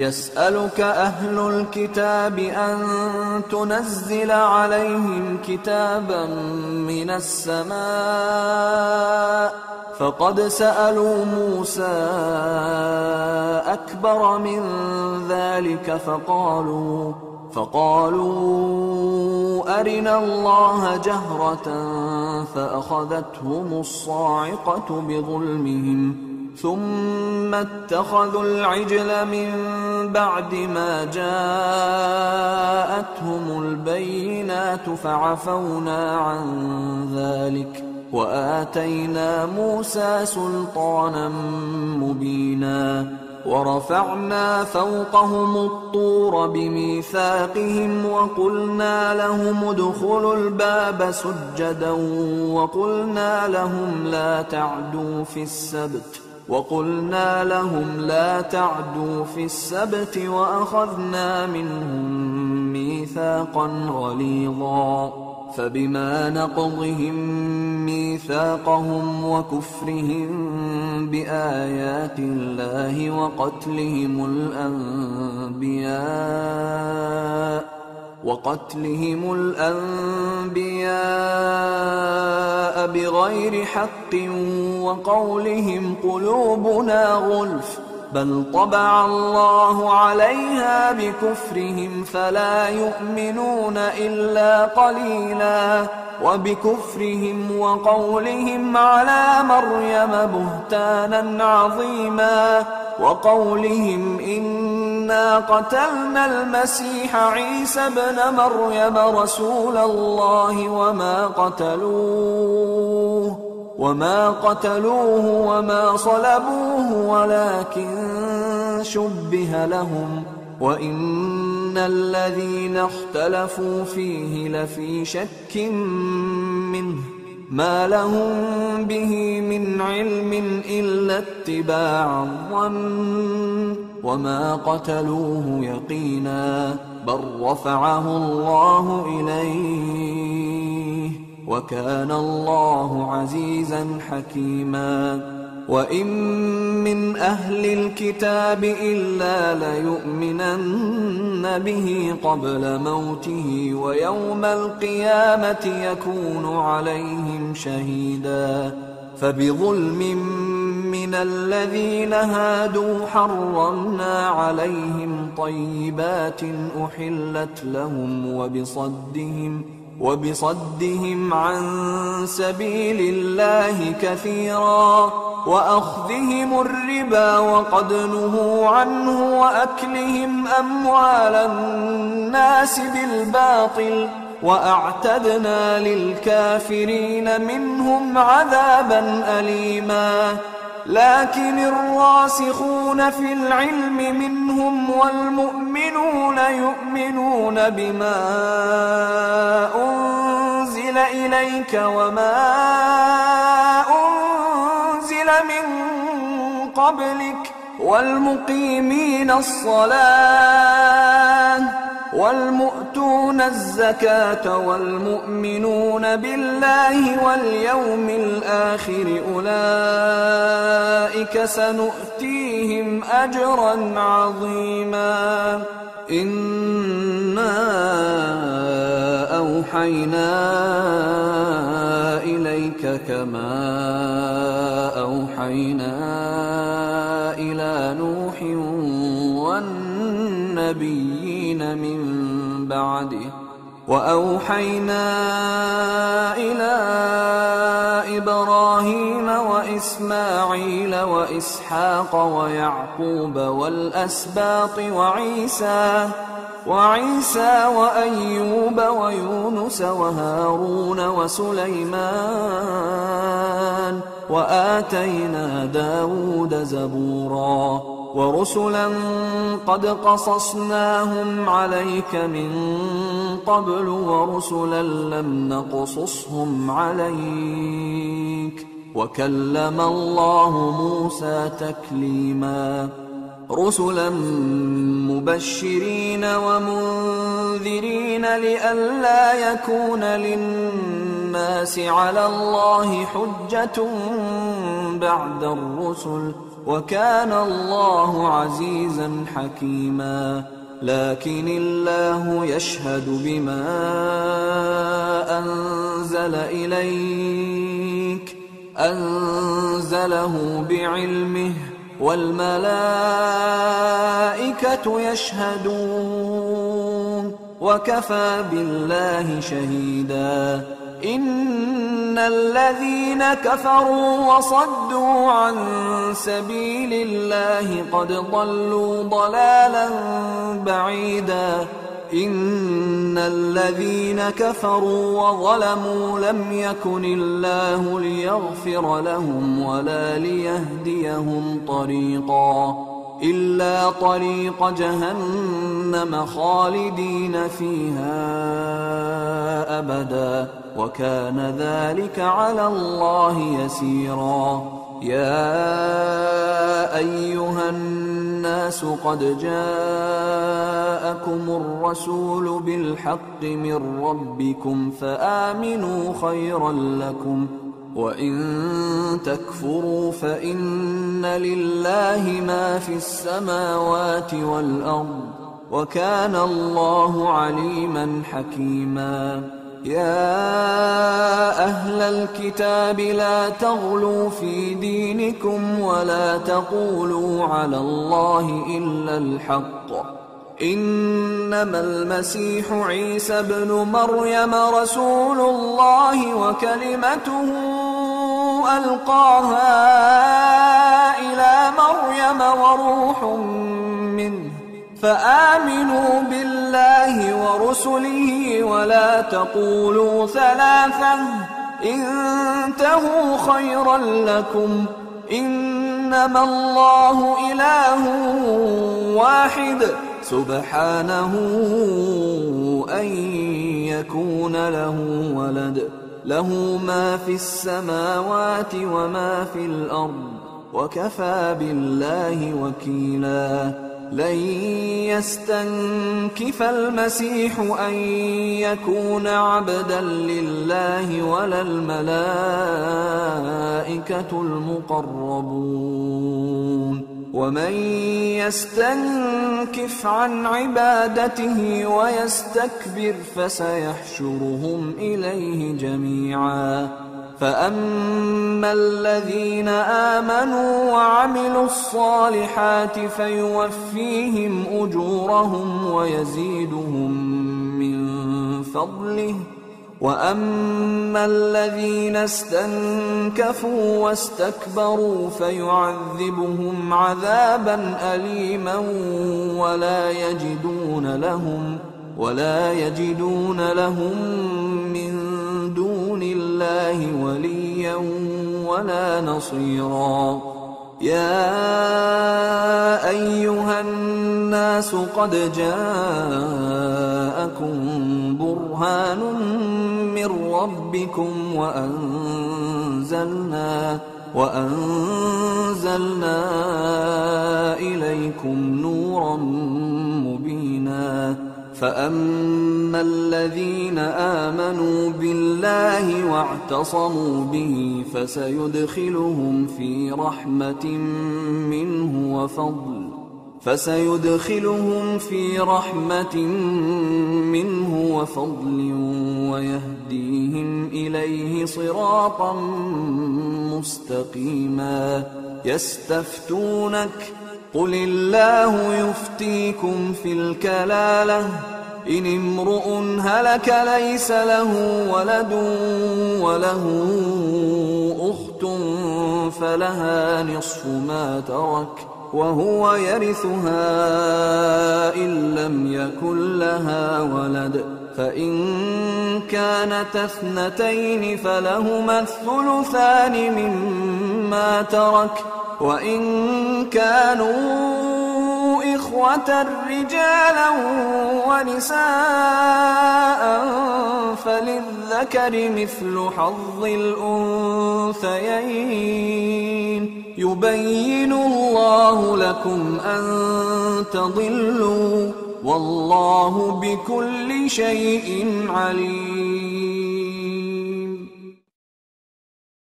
يسألك أهل الكتاب أن تنزل عليهم كتابا من السماء فقد سألوا موسى أكبر من ذلك فقالوا أرنا الله جهرة فأخذتهم الصاعقة بظلمهم ثم اتخذوا العجل من بعد ما جاءتهم البينات فعفونا عن ذلك وآتينا موسى سلطانا مبينا ورفعنا فوقهم الطور بميثاقهم وقلنا لهم ادخلوا الباب سجدا وقلنا لهم لا تعدوا في السبت وأخذنا منهم ميثاقا غليظا فبما نقضهم ميثاقهم وكفرهم بآيات الله وقتلهم الأنبياء بغير حق وقولهم قلوبنا غلف بل طبع الله عليها بكفرهم فلا يؤمنون إلا قليلا وبكفرهم وقولهم على مريم بهتانا عظيما وقولهم إنا قتلنا المسيح عيسى ابن مريم رسول الله وما قتلوه وما صلبوه ولكن شبه لهم وإن الذين اختلفوا فيه لفي شك منه ما لهم به من علم إلا اتباع الظن وما قتلوه يقينا بل رفعه الله إليه وكان الله عزيزا حكيما وإن من أهل الكتاب إلا ليؤمنن به قبل موته ويوم القيامة يكون عليهم شهيدا فبظلم من الذين هادوا حرمنا عليهم طيبات أحلت لهم وبصدهم عن سبيل الله كثيرا وأخذهم الربا وقد نهوا عنه وأكلهم أموال الناس بالباطل وأعتدنا للكافرين منهم عذابا أليما لكن الراسخون في العلم منهم والمؤمنون يؤمنون بما أنزل إليك وما أنزل من قبلك والمقيمين الصلاة والمؤتون الزكاة والمؤمنون بالله واليوم الآخر أولئك سنؤتيهم أجرا عظيما إنا أوحينا إليك كما أوحينا إلى نوح والنبيين من بعده وأوحينا إلى إبراهيم وإسماعيل وإسحاق ويعقوب والأسباط وعيسى وأيوب ويونس وهارون وسليمان وآتينا داود زبورا ورسلا قد قصصناهم عليك من قبل ورسلا لم نقصصهم عليك وكلم الله موسى تكليما رسلا مبشرين ومنذرين لئلا يكون للناس على الله حجة بعد الرسل وكان الله عزيزا حكيما. لكن الله يشهد بما أنزل إليك أنزله بعلمه والملائكة يشهدون وكفى بالله شهيدا. إن الذين كفروا وصدوا عن سبيل الله قد ضلوا ضلالا بعيدا. إن الذين كفروا وظلموا لم يكن الله ليغفر لهم ولا ليهديهم طريقا إلا طريق جهنم خالدين فيها أبدا وكان ذلك على الله يسيرا. يا أيها الناس قد جاءكم الرسول بالحق من ربكم فآمنوا خيرا لكم وإن تكفروا فإن لله ما في السماوات والأرض وكان الله عليما حكيما. يا أهل الكتاب لا تغلوا في دينكم ولا تقولوا على الله إلا الحق. إنما المسيح عيسى ابن مريم رسول الله وكلمته ألقاها إلى مريم وروح منه فآمنوا بالله ورسله ولا تقولوا ثلاثة انتهوا خيرا لكم إنما الله إله واحد سبحانه أن يكون له ولد له ما في السماوات وما في الأرض وكفى بالله وكيلا. لن يستنكف المسيح أن يكون عبدا لله ولا الملائكة المقربون ومن يستنكف عن عبادته ويستكبر فسيحشرهم إليه جميعا. فأما الذين آمنوا وعملوا الصالحات فيوفيهم أجورهم ويزيدهم من فضله وأما الذين استنكفوا واستكبروا فيعذبهم عذابا أليما ولا يجدون لهم من دون الله وليا ولا نصيرا. يا أيها الناس قد جاءكم برهان من ربكم وأنزلنا إليكم نورا مبينا. فأما الذين آمنوا بالله واعتصموا به فسيدخلهم في رحمة منه وفضل ويهديهم إليه صراطا مستقيما. يستفتونك قل الله يفتيكم في الكلالة إن امرؤ هلك ليس له ولد وله أخت فلها نصف ما ترك وهو يرثها إن لم يكن لها ولد فإن كانت اثنتين فلهما الثلثان مما ترك وإن كانوا إخوة رجالا ونساء فللذكر مثل حظ الأنثيين يبين الله لكم أن تضلوا والله بكل شيء عليم.